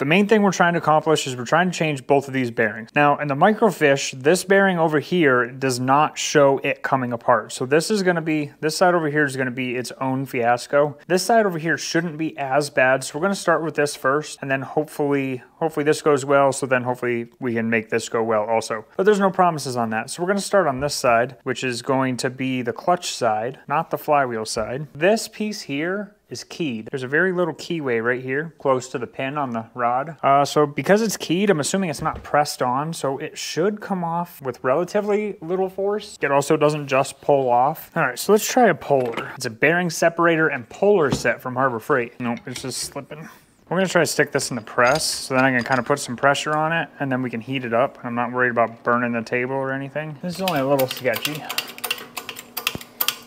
The main thing we're trying to accomplish is we're trying to change both of these bearings. Now in the microfiche, this bearing over here does not show it coming apart. So this is gonna be, this side over here is gonna be its own fiasco. This side over here shouldn't be as bad. So we're gonna start with this first, and then hopefully this goes well. So then hopefully we can make this go well also. But there's no promises on that. So we're gonna start on this side, which is going to be the clutch side, not the flywheel side. This piece here is keyed. There's a very little keyway right here, close to the pin on the rod. So because it's keyed, I'm assuming it's not pressed on, so it should come off with relatively little force. It also doesn't just pull off. All right, so let's try a polar. It's a bearing separator and polar set from Harbor Freight. Nope, it's just slipping. We're gonna try to stick this in the press, so then I can kind of put some pressure on it, and then we can heat it up. I'm not worried about burning the table or anything. This is only a little sketchy. All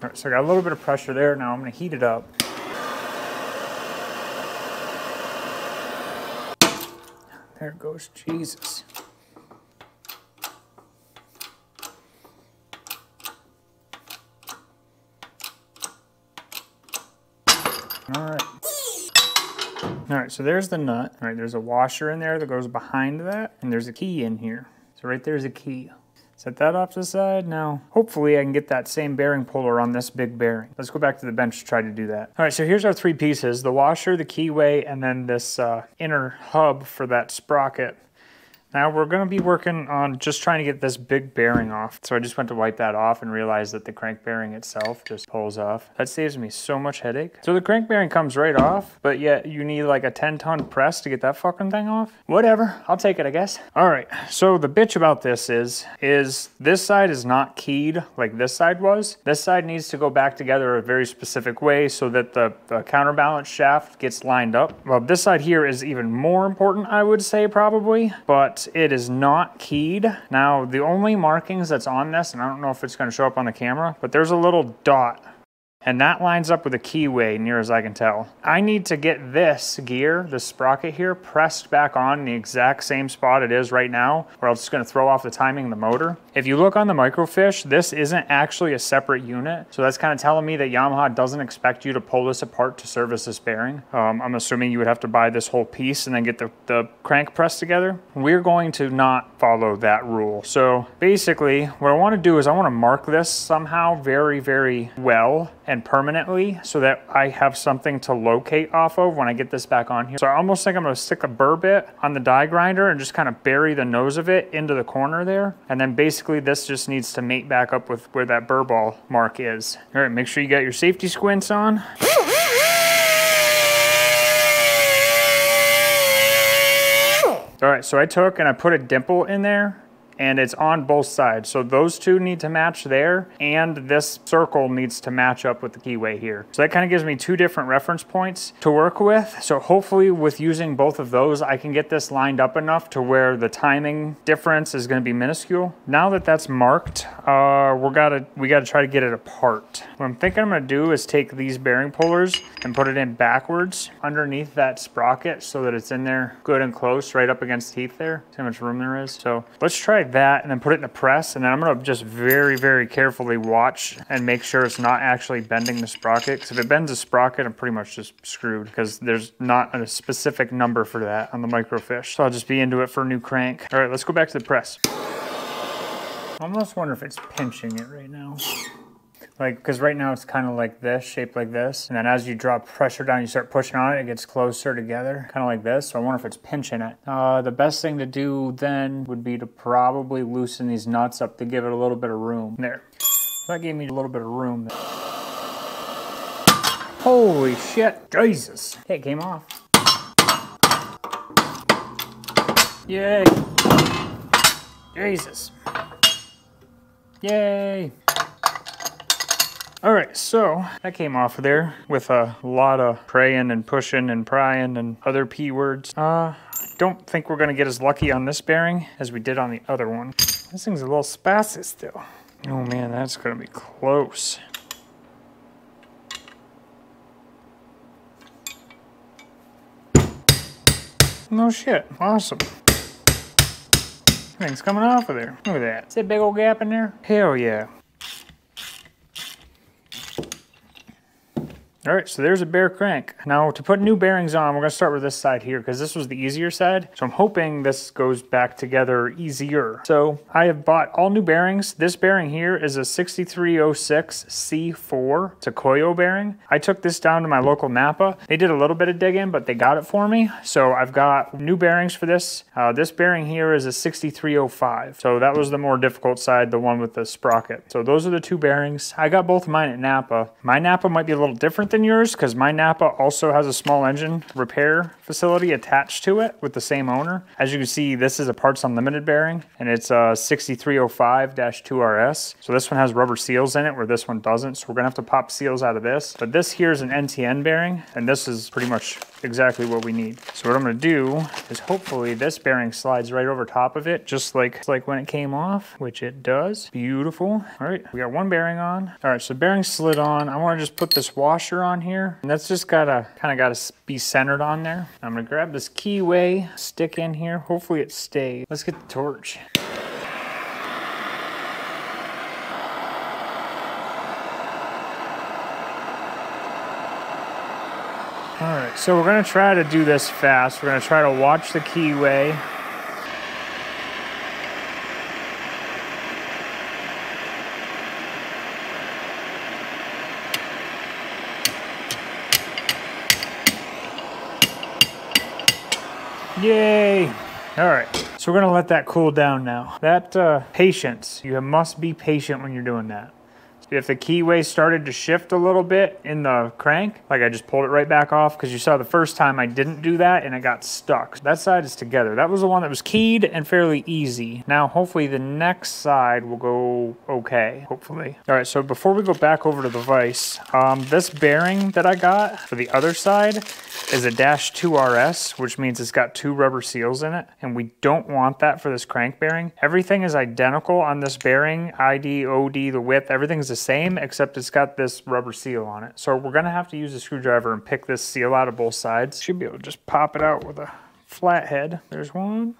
right, so I got a little bit of pressure there. Now I'm gonna heat it up. There it goes, Jesus. All right. All right, so there's the nut. All right, there's a washer in there that goes behind that, and there's a key in here. So right there's a key. Set that off to the side. Now, hopefully I can get that same bearing puller on this big bearing. Let's go back to the bench to try to do that. All right, so here's our three pieces: the washer, the keyway, and then this inner hub for that sprocket. Now we're gonna be working on just trying to get this big bearing off. So I just went to wipe that off and realized that the crank bearing itself just pulls off. That saves me so much headache. So the crank bearing comes right off, but yet you need like a 10-ton press to get that fucking thing off. Whatever, I'll take it, I guess. All right, so the bitch about this is this side is not keyed like this side was. This side needs to go back together a very specific way so that the counterbalance shaft gets lined up. Well, this side here is even more important, I would say, probably, but it is not keyed. Now, the only markings that's on this, and I don't know if it's going to show up on the camera, but there's a little dot, and that lines up with a keyway near as I can tell. I need to get this gear, this sprocket here, pressed back on the exact same spot it is right now, or else it's going to throw off the timing of the motor. If you look on the microfiche, this isn't actually a separate unit, so that's kind of telling me that Yamaha doesn't expect you to pull this apart to service this bearing. I'm assuming you would have to buy this whole piece and then get the crank pressed together. We're going to not follow that rule. So basically, what I want to do is I want to mark this somehow very, very well and permanently so that I have something to locate off of when I get this back on here. So I almost think I'm going to stick a burr bit on the die grinder and just kind of bury the nose of it into the corner there. And then basically this just needs to mate back up with where that burr ball mark is. All right, make sure you got your safety squints on. All right, so I took and I put a dimple in there, and it's on both sides. So those two need to match there, and this circle needs to match up with the keyway here. So that kind of gives me two different reference points to work with. So hopefully with using both of those, I can get this lined up enough to where the timing difference is gonna be minuscule. Now that that's marked, we gotta try to get it apart. What I'm thinking I'm gonna do is take these bearing pullers and put it in backwards underneath that sprocket so that it's in there good and close, right up against the teeth there. See how much room there is. So let's try that and then put it in the press, and then I'm gonna just very, very carefully watch and make sure it's not actually bending the sprocket, because if it bends the sprocket, I'm pretty much just screwed, because there's not a specific number for that on the microfiche. So I'll just be into it for a new crank. All right, let's go back to the press. I almost wonder if it's pinching it right now. Like, because right now it's kind of like this, shaped like this. And then as you drop pressure down, you start pushing on it, it gets closer together, kind of like this. So I wonder if it's pinching it. The best thing to do then would be to probably loosen these nuts up to give it a little bit of room. There. That gave me a little bit of room there. Holy shit, Jesus. Hey, it came off. Yay. Jesus. Yay. All right, so that came off of there with a lot of praying and pushing and prying and other P words. Don't think we're gonna get as lucky on this bearing as we did on the other one. This thing's a little spassy still. Oh man, that's gonna be close. No shit, awesome. Thing's coming off of there. Look at that. See a big old gap in there? Hell yeah. All right, so there's a bare crank. Now to put new bearings on, we're gonna start with this side here because this was the easier side. So I'm hoping this goes back together easier. So I have bought all new bearings. This bearing here is a 6306 C4. It's a Koyo bearing. I took this down to my local Napa. They did a little bit of digging, but they got it for me. So I've got new bearings for this. This bearing here is a 6305. So that was the more difficult side, the one with the sprocket. So those are the two bearings. I got both of mine at Napa. My Napa might be a little different than yours because my Napa also has a small engine repair facility attached to it with the same owner. As you can see, this is a Parts Unlimited bearing and it's a 6305-2RS. So this one has rubber seals in it where this one doesn't. So we're gonna have to pop seals out of this. But this here is an NTN bearing and this is pretty much exactly what we need. So what I'm gonna do is hopefully this bearing slides right over top of it, just like when it came off, which it does. Beautiful. All right, we got one bearing on. All right, so bearing slid on. I wanna just put this washer on here, and that's just kinda gotta be centered on there. I'm gonna grab this keyway, stick in here. Hopefully it stays. Let's get the torch. All right, so we're gonna try to do this fast. We're gonna try to watch the keyway. Yay! All right, so we're gonna let that cool down now. That patience, you must be patient when you're doing that. If the keyway started to shift a little bit in the crank, like I just pulled it right back off because you saw the first time I didn't do that and it got stuck. That side is together. That was the one that was keyed and fairly easy. Now, hopefully the next side will go okay, hopefully. All right, so before we go back over to the vise, this bearing that I got for the other side is a -2RS, which means it's got 2 rubber seals in it, and we don't want that for this crank bearing. Everything is identical on this bearing, ID, OD, the width, everything's the same, except it's got this rubber seal on it. So we're gonna have to use a screwdriver and pick this seal out of both sides. Should be able to just pop it out with a flathead. There's one.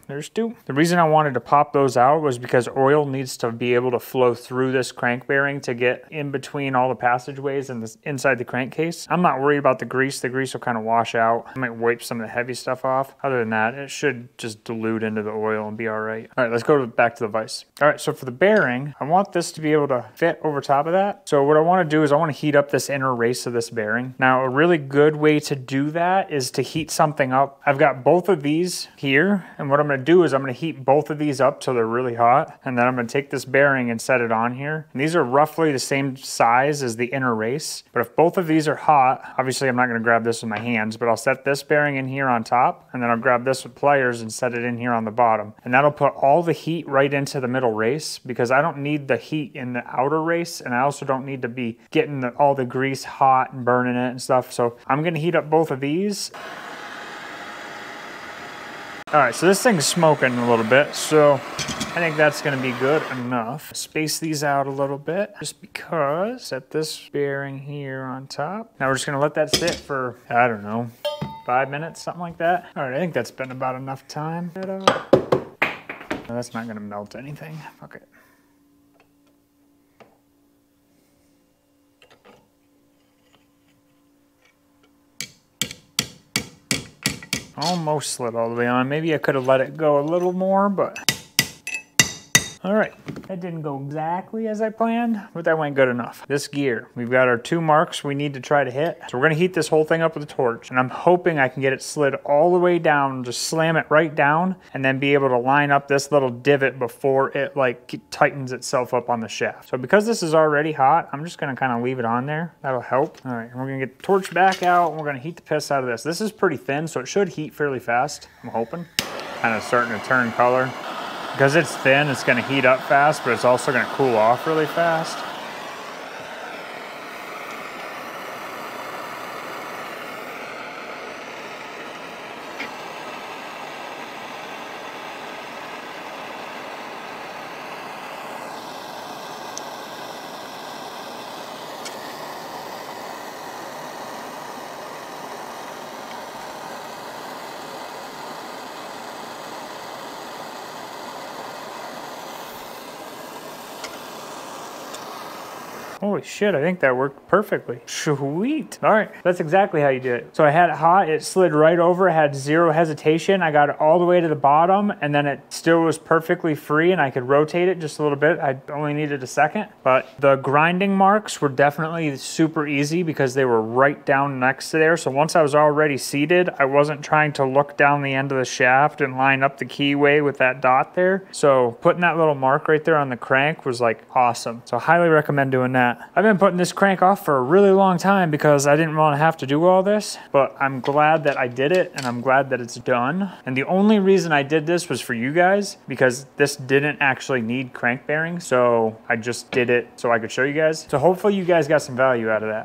There's 2. The reason I wanted to pop those out was because oil needs to be able to flow through this crank bearing to get in between all the passageways and inside the crankcase. I'm not worried about the grease. The grease will kind of wash out. I might wipe some of the heavy stuff off. Other than that, it should just dilute into the oil and be all right. All right, let's go back to the vise. All right, so for the bearing, I want this to be able to fit over top of that. So what I want to do is I want to heat up this inner race of this bearing. Now, a really good way to do that is to heat something up. I've got both of these here, and what I'm going to do is I'm going to heat both of these up till they're really hot, and then I'm going to take this bearing and set it on here. And these are roughly the same size as the inner race, but if both of these are hot, obviously I'm not going to grab this with my hands, but I'll set this bearing in here on top, and then I'll grab this with pliers and set it in here on the bottom. And that'll put all the heat right into the middle race because I don't need the heat in the outer race, and I also don't need to be getting all the grease hot and burning it and stuff. So I'm going to heat up both of these. All right, so this thing's smoking a little bit, so I think that's gonna be good enough. Space these out a little bit, just because. Set this bearing here on top. Now we're just gonna let that sit for, I don't know, 5 minutes, something like that. All right, I think that's been about enough time. No, that's not gonna melt anything. Fuck it. Almost slid all the way on. Maybe I could have let it go a little more, but all right. That didn't go exactly as I planned, but that went good enough. This gear, we've got our 2 marks we need to try to hit. So we're gonna heat this whole thing up with a torch, and I'm hoping I can get it slid all the way down, just slam it right down, and then be able to line up this little divot before it like tightens itself up on the shaft. So because this is already hot, I'm just gonna kind of leave it on there. That'll help. All right, and we're gonna get the torch back out, and we're gonna heat the piss out of this. This is pretty thin, so it should heat fairly fast, I'm hoping. Kind of starting to turn color. Because it's thin, it's gonna heat up fast, but it's also gonna cool off really fast. Holy shit, I think that worked perfectly. Sweet. All right, that's exactly how you do it. So I had it hot, it slid right over, it had zero hesitation. I got it all the way to the bottom, and then it still was perfectly free, and I could rotate it just a little bit. I only needed a second, but the grinding marks were definitely super easy because they were right down next to there. So once I was already seated, I wasn't trying to look down the end of the shaft and line up the keyway with that dot there. So putting that little mark right there on the crank was like awesome. So highly recommend doing that. I've been putting this crank off for a really long time because I didn't want to have to do all this, but I'm glad that I did it, and I'm glad that it's done. And the only reason I did this was for you guys, because this didn't actually need crank bearings. So I just did it so I could show you guys. So hopefully you guys got some value out of that.